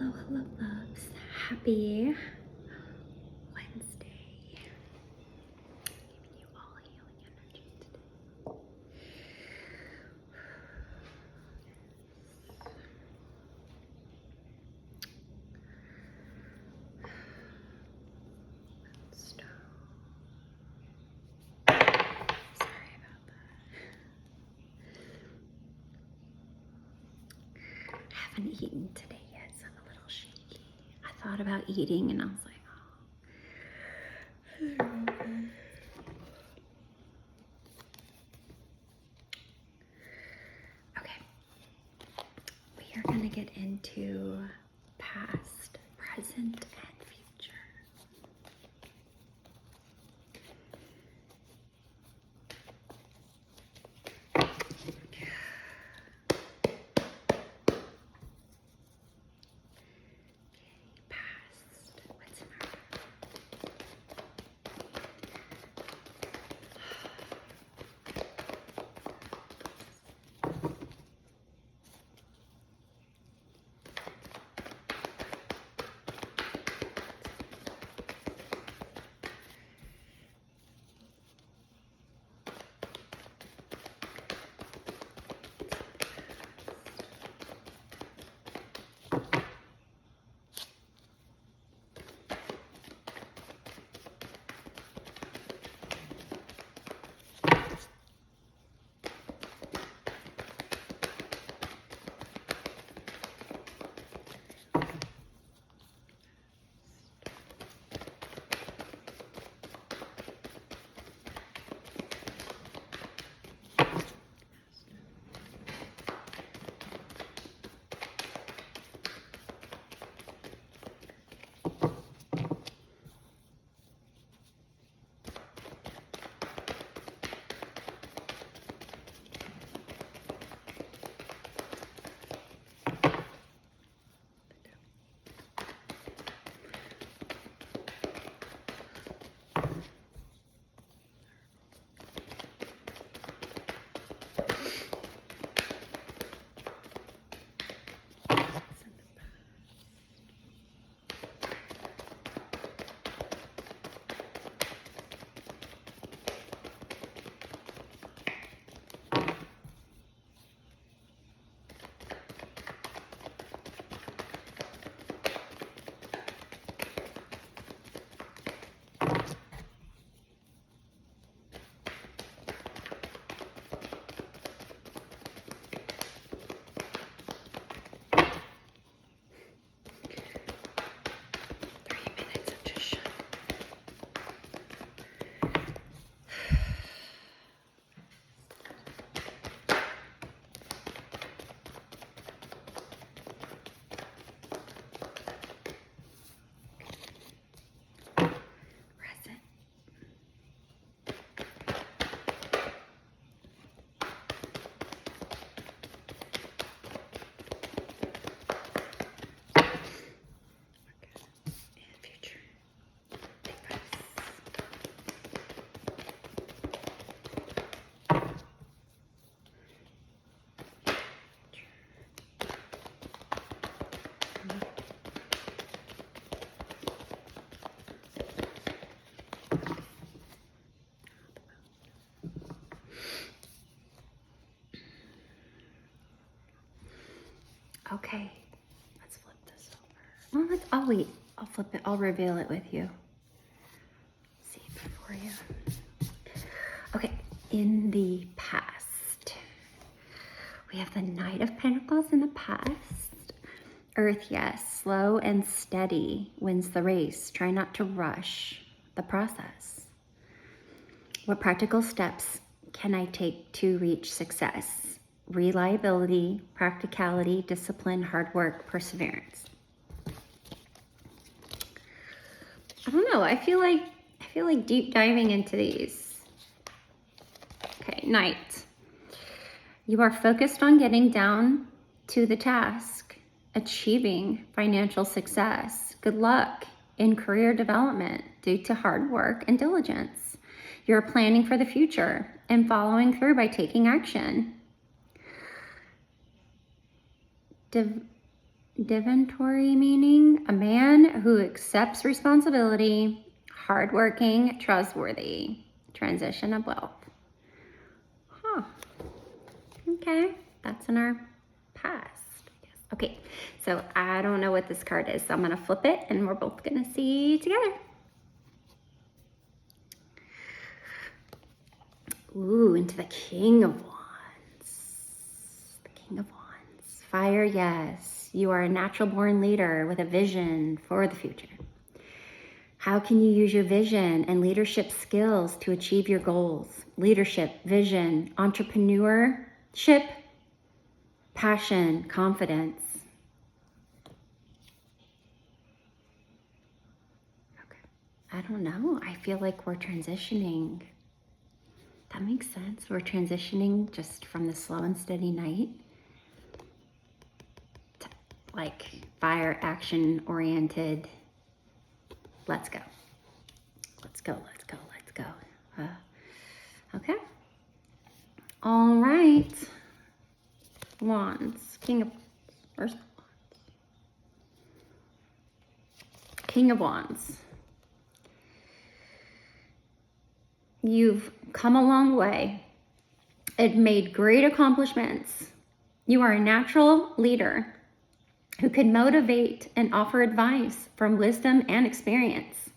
Hello, hello, loves. Happy Wednesday. Giving you all healing energy today. Stop. Sorry about that. I haven't eaten today yet, so I'm a little shaky. I thought about eating and I was like, okay. We are going to get into past, present, and future. Past. What's in our present. And future. Big Okay, let's flip this over. Well, I'll wait. I'll flip it. I'll reveal it with you. See it before you. Okay, in the past, we have the Knight of Pentacles in the past. Earth, yes, slow and steady wins the race. Try not to rush the process. What practical steps can I take to reach success? Reliability, practicality, discipline, hard work, perseverance. I don't know. I feel like deep diving into these. Okay, Knight. You are focused on getting down to the task, achieving financial success. Good luck in career development due to hard work and diligence. You're planning for the future and following through by taking action. Divinatory meaning, a man who accepts responsibility, hardworking, trustworthy. Transition of wealth. Huh. Okay, that's in our past. Okay, so I don't know what this card is, so I'm gonna flip it and we're both gonna see together. Ooh, into the King of Wands. The King of Wands. Fire, yes. You are a natural born leader with a vision for the future. How can you use your vision and leadership skills to achieve your goals? Leadership, vision, entrepreneurship, passion, confidence. Okay. I don't know. I feel like we're transitioning. That makes sense. We're transitioning just from the slow and steady night to like fire, action oriented. Let's go. Let's go. Let's go. Let's go. Okay. All right. Wands. King of Wands. King of Wands. You've come a long way. It made great accomplishments. You are a natural leader who can motivate and offer advice from wisdom and experience.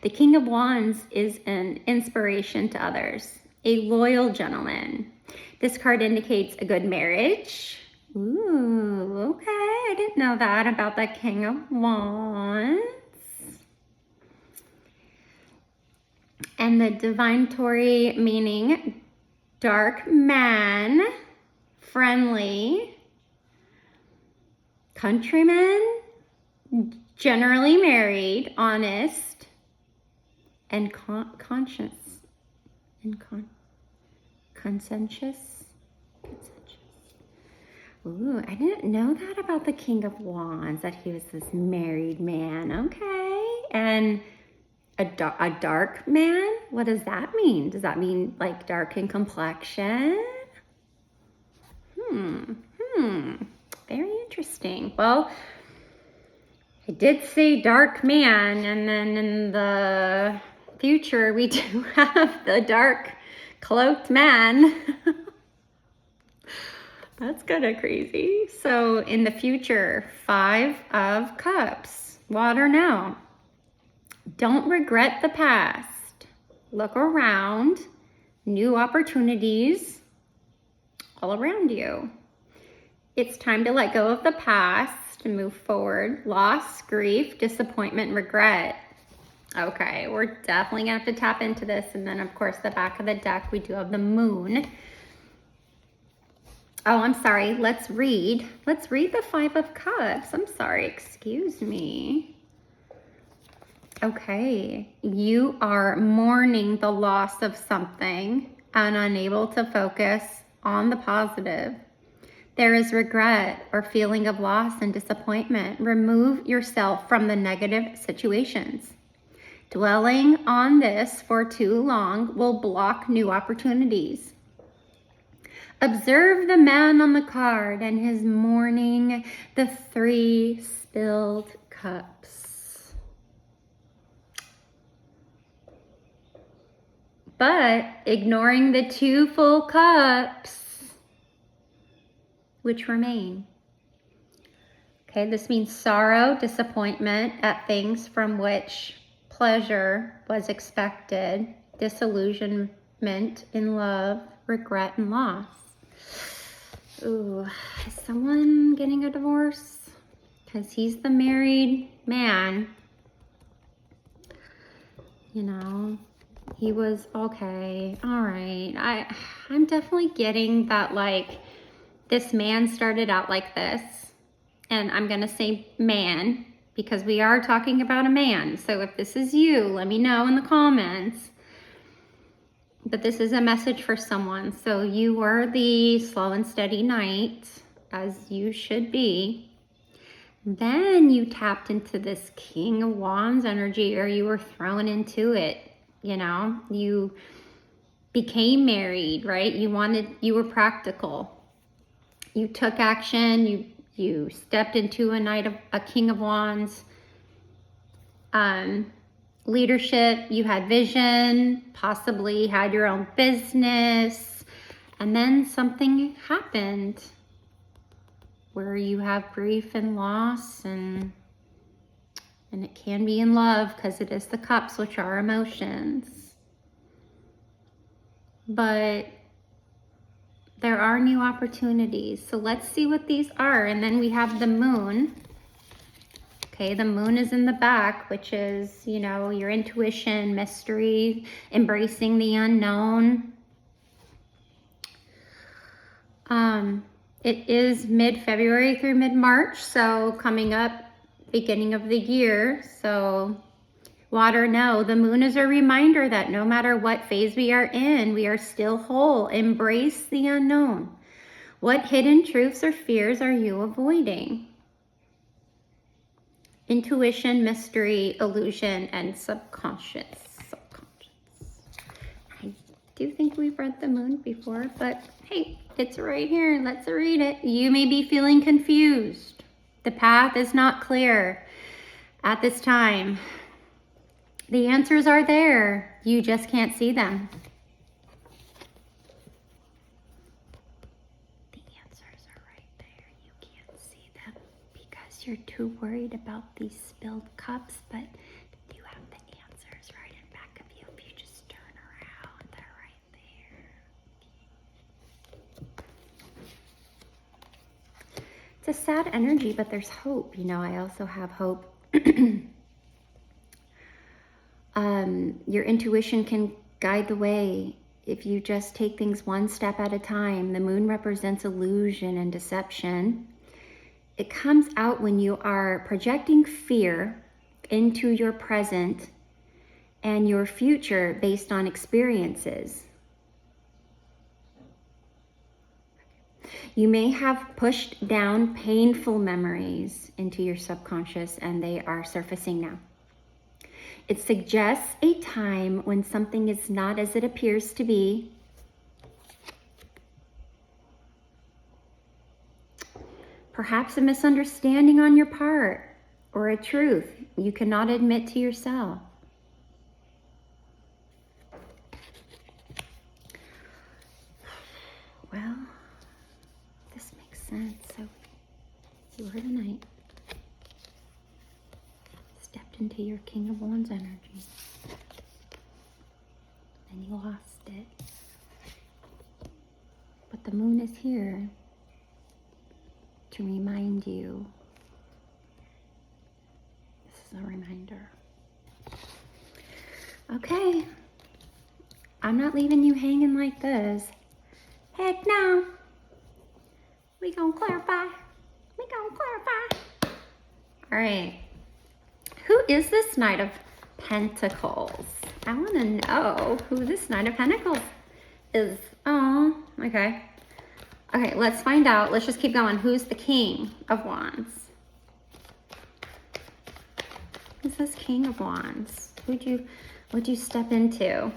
The King of Wands is an inspiration to others, a loyal gentleman. This card indicates a good marriage. Ooh, okay. I didn't know that about the King of Wands. And the divinatory meaning, dark man, friendly, countryman, generally married, honest, and conscious, and conscientious. Ooh, I didn't know that about the King of Wands, that he was this married man. Okay. And a dark man? What does that mean? Does that mean like dark in complexion? Very interesting. Well, I did say dark man, and then in the future we do have the dark cloaked man. That's kind of crazy. So in the future, 5 of Cups. Water now. Don't regret the past. Look around. New opportunities all around you. It's time to let go of the past and move forward. Loss, grief, disappointment, regret. Okay, we're definitely gonna have to tap into this. And then of course the back of the deck, we do have the moon. Oh, I'm sorry, let's read the 5 of Cups. I'm sorry, excuse me. Okay, you are mourning the loss of something and unable to focus on the positive. There is regret or feeling of loss and disappointment. Remove yourself from the negative situations. Dwelling on this for too long will block new opportunities. Observe the man on the card and his mourning the 3 spilled cups. But ignoring the 2 full cups, which remain. Okay, this means sorrow, disappointment at things from which pleasure was expected, disillusionment in love, regret, and loss. Ooh, is someone getting a divorce? Because he's the married man. You know, he was okay. All right. I'm definitely getting that, like, this man started out like this. And I'm going to say man because we are talking about a man. So if this is you, let me know in the comments. But this is a message for someone. So you were the slow and steady knight, as you should be. Then you tapped into this King of Wands energy, or you were thrown into it. You know, you became married, right? You were practical. You took action, You stepped into a King of Wands leadership. You had vision, possibly had your own business, and then something happened where you have grief and loss, and it can be in love because it is the cups, which are emotions. But there are new opportunities. So let's see what these are. And then we have the moon. Okay, the moon is in the back, which is, you know, your intuition, mystery, embracing the unknown. It is mid-February through mid-March, so coming up, beginning of the year. So water, no, the moon is a reminder that no matter what phase we are in, we are still whole. Embrace the unknown. What hidden truths or fears are you avoiding? Intuition, mystery, illusion, and subconscious. I do think we've read the moon before, but hey, it's right here. Let's read it. You may be feeling confused. The path is not clear at this time. The answers are there. You just can't see them. The answers are right there. You can't see them because you're too worried about these spilled cups, but you have the answers right in back of you. If you just turn around, they're right there. It's a sad energy, but there's hope. You know, I also have hope. Your intuition can guide the way if you just take things one step at a time. The moon represents illusion and deception. It comes out when you are projecting fear into your present and your future based on experiences. You may have pushed down painful memories into your subconscious, and they are surfacing now. It suggests a time when something is not as it appears to be. Perhaps a misunderstanding on your part, or a truth you cannot admit to yourself. Well, this makes sense. So you were the knight. Stepped into your King of Wands energy. And you lost it. But the moon is here to remind you. This is a reminder. Okay. I'm not leaving you hanging like this. Heck no. We gonna clarify. All right. Who is this Knight of Pentacles? I want to know who this Knight of Pentacles is. Oh, okay. Okay, let's find out. Let's just keep going. Who's the King of Wands? Who's this King of Wands? What'd you step into?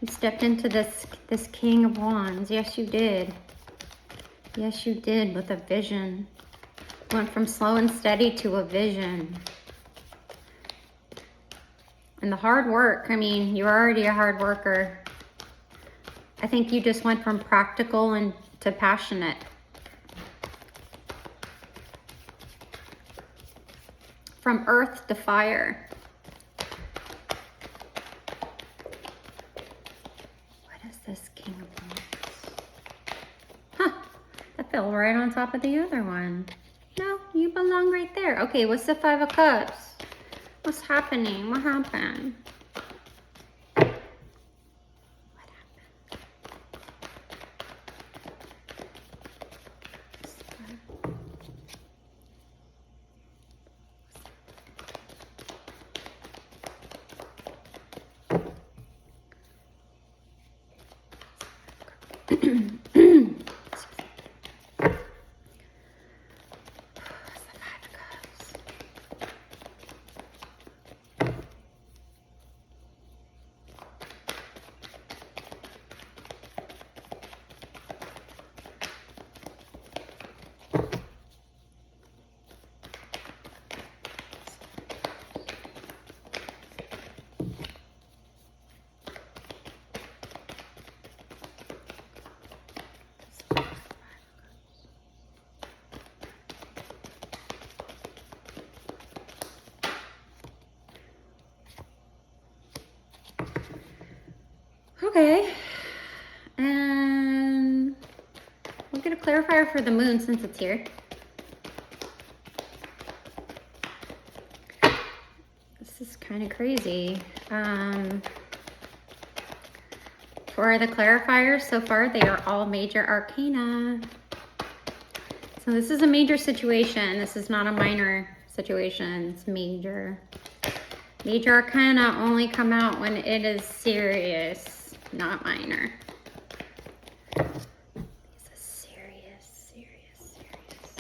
You stepped into this King of Wands. Yes, you did. Yes, you did, with a vision. Went from slow and steady to a vision. And the hard work, I mean, you're already a hard worker. I think you just went from practical and to passionate. From earth to fire. What is this King of Wands? Huh, that fell right on top of the other one. No, you belong right there. Okay, what's the Five of Cups? What's happening? What happened? What happened? Okay. And we'll get a clarifier for the moon since it's here. This is kind of crazy. For the clarifiers so far, they are all major arcana. So this is a major situation. This is not a minor situation. It's major. Major arcana only come out when it is serious, not minor. It's a serious, serious, serious.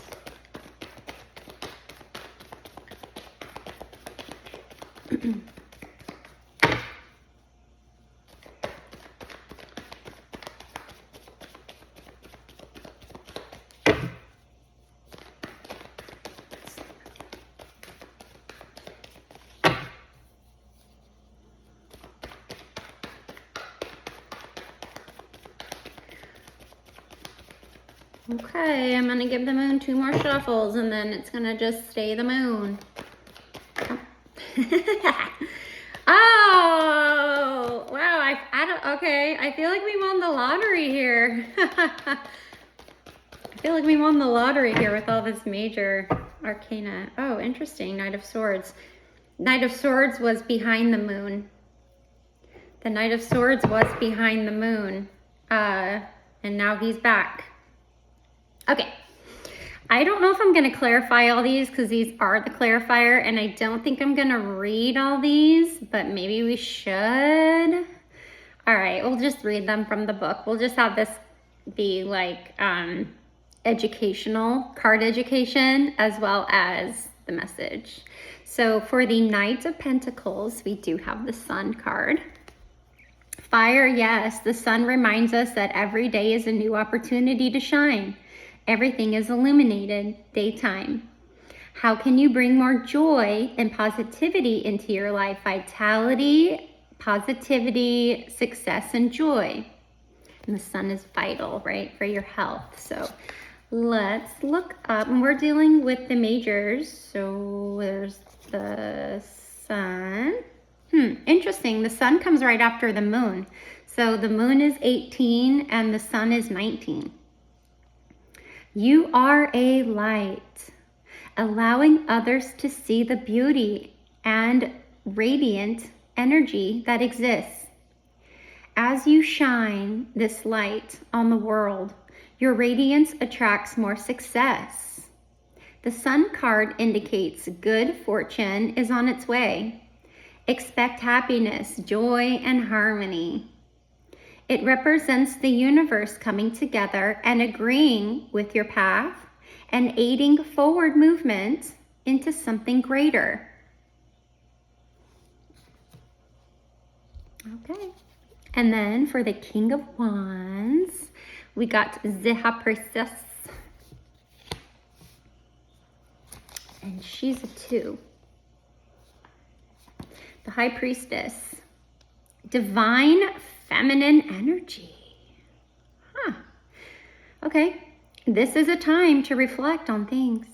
Okay, I'm gonna give the moon 2 more shuffles and then it's gonna just stay the moon. Oh, wow, I don't, okay, I feel like we won the lottery here. I feel like we won the lottery here with all this major arcana. Oh, interesting, Knight of Swords. Knight of Swords was behind the moon. The Knight of Swords was behind the moon. And now he's back. Okay, I don't know if I'm going to clarify all these because these are the clarifier, and I don't think I'm going to read all these, but maybe we should. All right, we'll just read them from the book. We'll just have this be like educational, card education, as well as the message. So for the Knight of Pentacles, we do have the Sun card. Fire, yes, the sun reminds us that every day is a new opportunity to shine. Everything is illuminated, daytime. How can you bring more joy and positivity into your life? Vitality, positivity, success, and joy. And the sun is vital, right, for your health. So let's look up, and we're dealing with the majors. So there's the sun. Interesting, the sun comes right after the moon. So the moon is 18 and the sun is 19. You are a light, allowing others to see the beauty and radiant energy that exists. As you shine this light on the world, your radiance attracts more success. The Sun card indicates good fortune is on its way. Expect happiness, joy, and harmony. It represents the universe coming together and agreeing with your path and aiding forward movement into something greater. Okay. And then for the King of Wands, we got the High Priestess. And she's a 2. The High Priestess. Divine feminine energy. Okay. This is a time to reflect on things.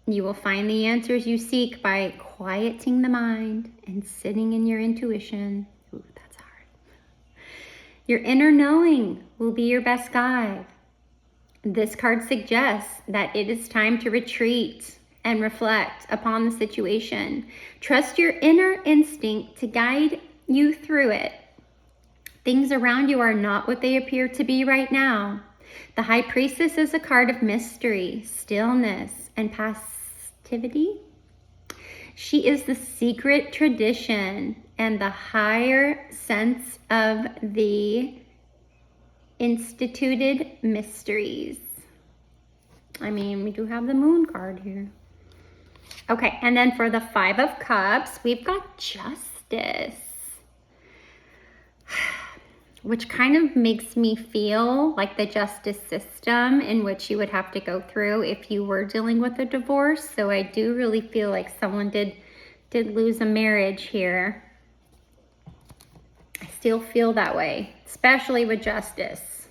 You will find the answers you seek by quieting the mind and sitting in your intuition. Ooh, that's hard. Your inner knowing will be your best guide. This card suggests that it is time to retreat and reflect upon the situation. Trust your inner instinct to guide you through it. Things around you are not what they appear to be right now. The High Priestess is a card of mystery, stillness, and passivity. She is the secret tradition and the higher sense of the instituted mysteries. I mean, we do have the Moon card here. Okay, and then for the Five of Cups, we've got Justice, which kind of makes me feel like the justice system in which you would have to go through if you were dealing with a divorce. So I do really feel like someone did lose a marriage here. I still feel that way, especially with Justice.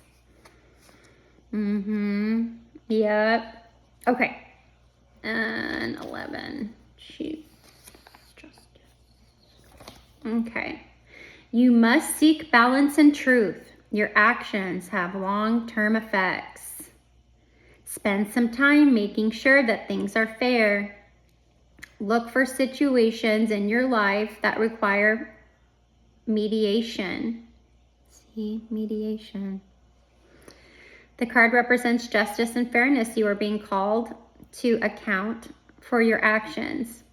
Yep. Okay. And 11. She's Justice. Okay. You must seek balance and truth. Your actions have long-term effects. Spend some time making sure that things are fair. Look for situations in your life that require mediation. See, mediation. The card represents justice and fairness. You are being called to account for your actions.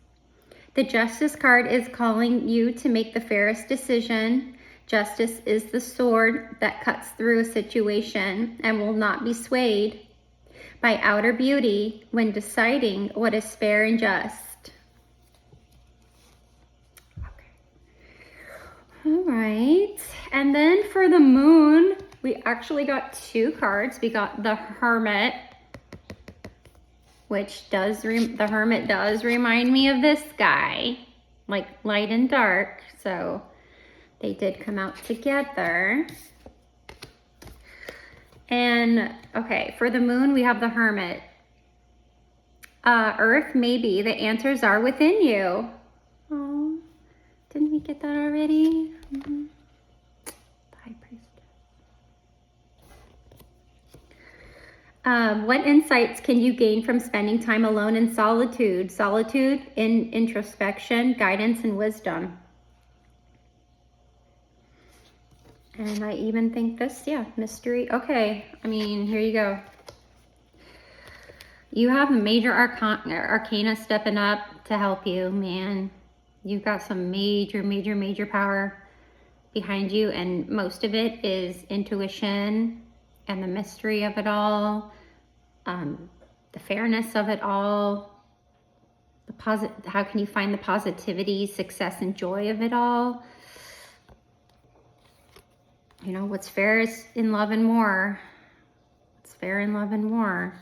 The Justice card is calling you to make the fairest decision. Justice is the sword that cuts through a situation and will not be swayed by outer beauty when deciding what is fair and just. Okay. All right. And then for the moon, we actually got two cards. We got the Hermit, which does, the Hermit does remind me of this guy, like light and dark. So they did come out together. And okay, for the moon, we have the Hermit. Earth, maybe. The answers are within you. Oh, didn't we get that already? Mm-hmm. The High Priestess. What insights can you gain from spending time alone in solitude? Solitude in introspection, guidance, and wisdom. And I even think this, yeah, mystery. Okay, I mean, here you go. You have a major arcana stepping up to help you, man. You've got some major power behind you, and most of it is intuition and the mystery of it all. The fairness of it all, how can you find the positivity, success, and joy of it all? You know, what's fair is in love and war. It's fair in love and war.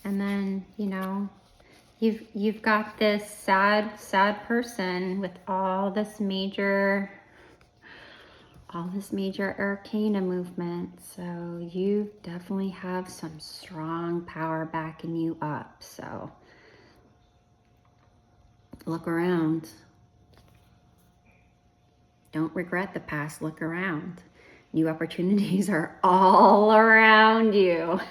And then, you know, you've got this sad person with all this major arcana movement. So you definitely have some strong power backing you up. So look around. Don't regret the past, look around. New opportunities are all around you.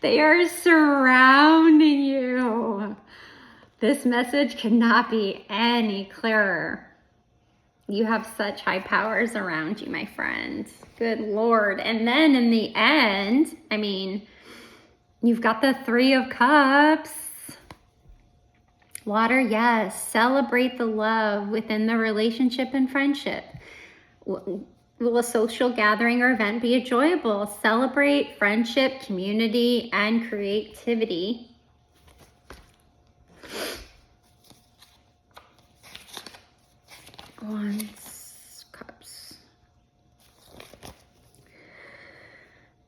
They are surrounding you. This message cannot be any clearer. You have such high powers around you, my friend. Good Lord. And then in the end, I mean, you've got the Three of Cups. Water, yes. Celebrate the love within the relationship and friendship. Will a social gathering or event be enjoyable? Celebrate friendship, community, and creativity. Wands, Cups.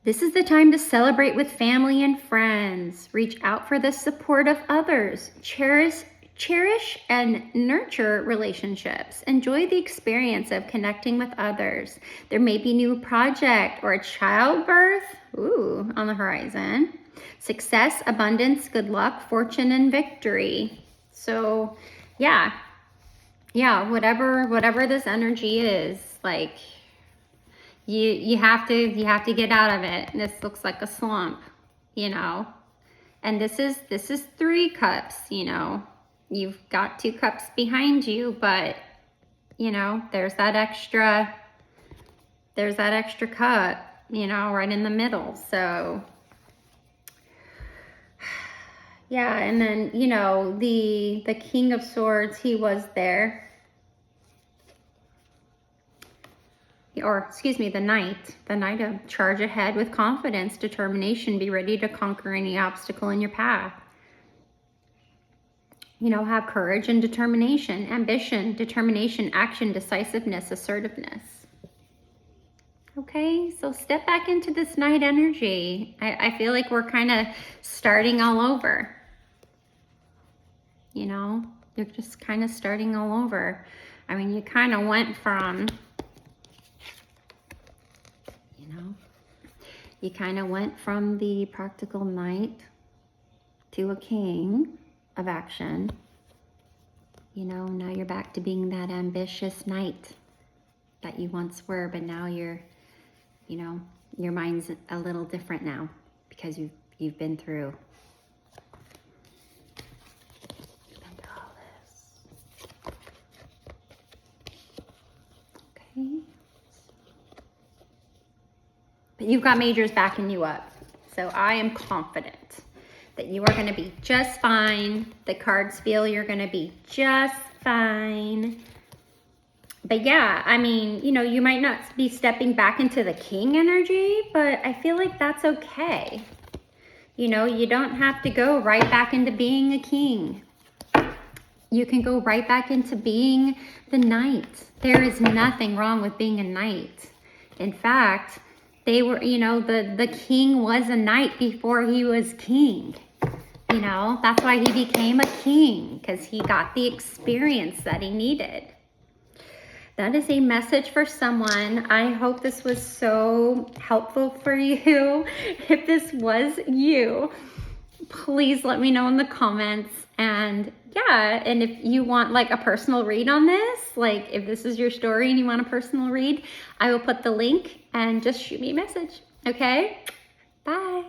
This is the time to celebrate with family and friends. Reach out for the support of others. Cherish and nurture relationships. Enjoy the experience of connecting with others. There may be a new project or a childbirth, on the horizon. Success, abundance, good luck, fortune, and victory. So, yeah, whatever this energy is, like, you have to get out of it. This looks like a slump, you know. And this is 3 cups, you know. You've got 2 cups behind you, but you know, there's that extra cup, you know, right in the middle. So yeah, and then, you know, the King of Swords, he was there. Or excuse me, the Knight of charge ahead with confidence, determination, be ready to conquer any obstacle in your path. You know, have courage and determination, ambition, determination, action, decisiveness, assertiveness. Okay, so step back into this Knight energy. I feel like we're kind of starting all over. You know, you're just kind of starting all over. I mean, you kind of went from, you kind of went from the practical Knight to a King of action. You know, now you're back to being that ambitious knight that you once were, but now you're, you know, your mind's a little different now because you've been through all this. Okay. But you've got majors backing you up. So I am confident that you are going to be just fine. The cards feel you're going to be just fine. But yeah, I mean, you know, you might not be stepping back into the king energy, but I feel like that's okay. You know, you don't have to go right back into being a king. You can go right back into being the knight. There is nothing wrong with being a knight. In fact, they were, you know, the king was a knight before he was king. You know, that's why he became a king, because he got the experience that he needed. That is a message for someone. I hope this was so helpful for you. If this was you, please let me know in the comments. And yeah, and if you want like a personal read on this, like if this is your story and you want a personal read, I will put the link and just shoot me a message. Okay? Bye.